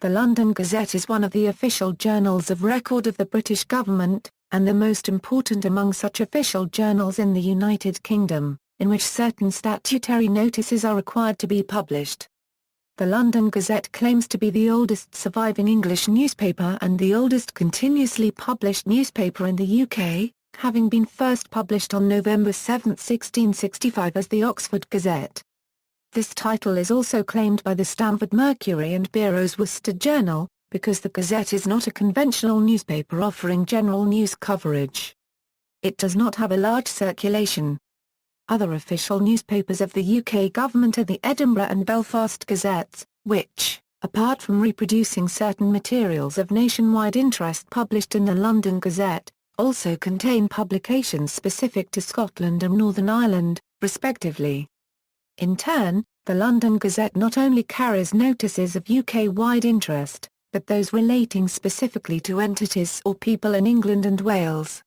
The London Gazette is one of the official journals of record of the British government, and the most important among such official journals in the United Kingdom, in which certain statutory notices are required to be published. The London Gazette claims to be the oldest surviving English newspaper and the oldest continuously published newspaper in the UK, having been first published on November 7, 1665 as the Oxford Gazette. This title is also claimed by the Stamford Mercury and Berrow's Worcester Journal, because the Gazette is not a conventional newspaper offering general news coverage. It does not have a large circulation. Other official newspapers of the UK government are the Edinburgh and Belfast Gazettes, which, apart from reproducing certain materials of nationwide interest published in the London Gazette, also contain publications specific to Scotland and Northern Ireland, respectively. In turn, the London Gazette not only carries notices of UK-wide interest, but those relating specifically to entities or people in England and Wales.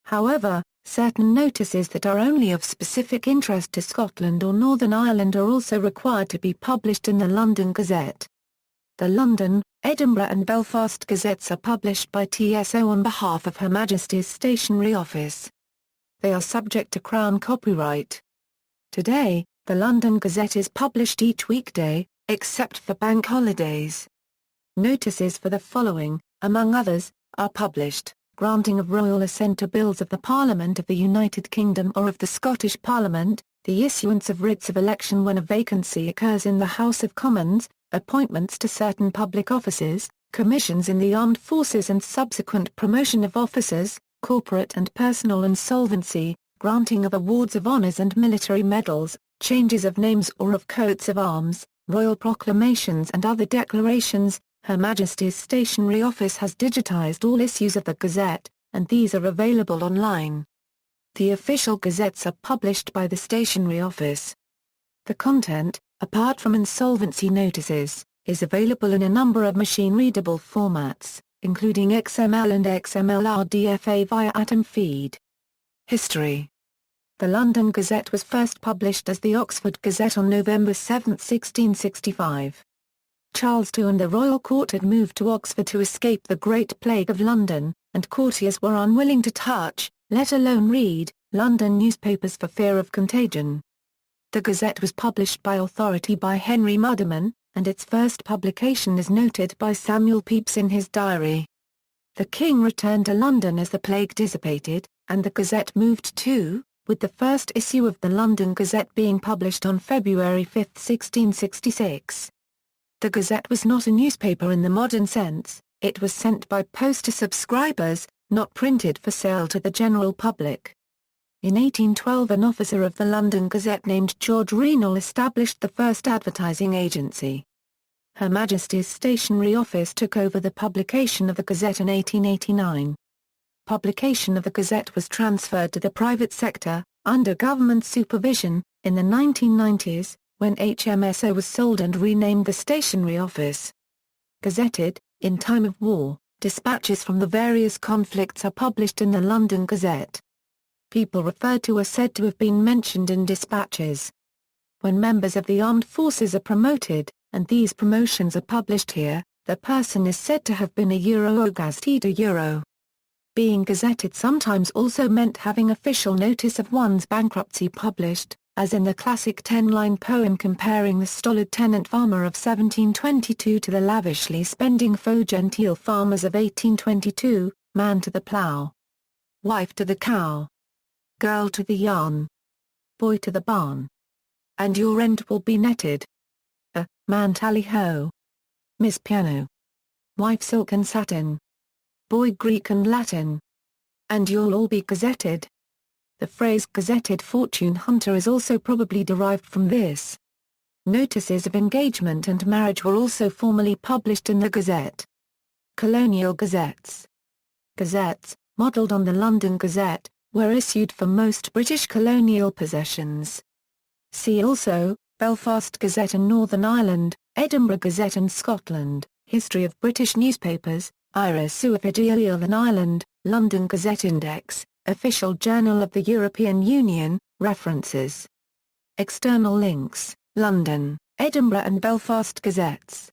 However, certain notices that are only of specific interest to Scotland or Northern Ireland are also required to be published in the London Gazette. The London, Edinburgh and Belfast Gazettes are published by TSO on behalf of Her Majesty's Stationery Office. They are subject to Crown copyright. Today, the London Gazette is published each weekday, except for bank holidays. Notices for the following, among others, are published: granting of royal assent to bills of the Parliament of the United Kingdom or of the Scottish Parliament, the issuance of writs of election when a vacancy occurs in the House of Commons, appointments to certain public offices, commissions in the armed forces and subsequent promotion of officers, corporate and personal insolvency, granting of awards of honours and military medals, changes of names or of coats of arms, royal proclamations and other declarations. Her Majesty's Stationery Office has digitised all issues of the Gazette, and these are available online. The official gazettes are published by the Stationery Office. The content, apart from insolvency notices, is available in a number of machine-readable formats, including XML and XML RDFA via Atom Feed. History. The London Gazette was first published as the Oxford Gazette on November 7, 1665. Charles II and the royal court had moved to Oxford to escape the Great Plague of London, and courtiers were unwilling to touch, let alone read, London newspapers for fear of contagion. The Gazette was published by authority by Henry Mudderman, and its first publication is noted by Samuel Pepys in his diary. The King returned to London as the plague dissipated, and the Gazette moved too, with the first issue of the London Gazette being published on February 5, 1666. The Gazette was not a newspaper in the modern sense, it was sent by post to subscribers, not printed for sale to the general public. In 1812 an officer of the London Gazette named George Renal established the first advertising agency. Her Majesty's Stationery Office took over the publication of the Gazette in 1889. Publication of the Gazette was transferred to the private sector, under government supervision, in the 1990s, when HMSO was sold and renamed the Stationery Office. Gazetted, in time of war, dispatches from the various conflicts are published in the London Gazette. People referred to are said to have been mentioned in dispatches. When members of the armed forces are promoted, and these promotions are published here, the person is said to have been a Euro. Being gazetted sometimes also meant having official notice of one's bankruptcy published, as in the classic 10-line poem comparing the stolid tenant farmer of 1722 to the lavishly spending faux genteel farmers of 1822, man to the plough, wife to the cow, girl to the yarn, boy to the barn, and your rent will be netted. Man tally-ho, Miss Piano, wife silk and satin, boy Greek and Latin, and you'll all be gazetted. The phrase gazetted fortune hunter is also probably derived from this. Notices of engagement and marriage were also formally published in the Gazette. Colonial gazettes. Gazettes, modelled on the London Gazette, were issued for most British colonial possessions. See also, Belfast Gazette and Northern Ireland, Edinburgh Gazette and Scotland, History of British Newspapers, Iris Suafidial and Ireland, London Gazette Index, Official Journal of the European Union, References. External links, London, Edinburgh and Belfast Gazettes.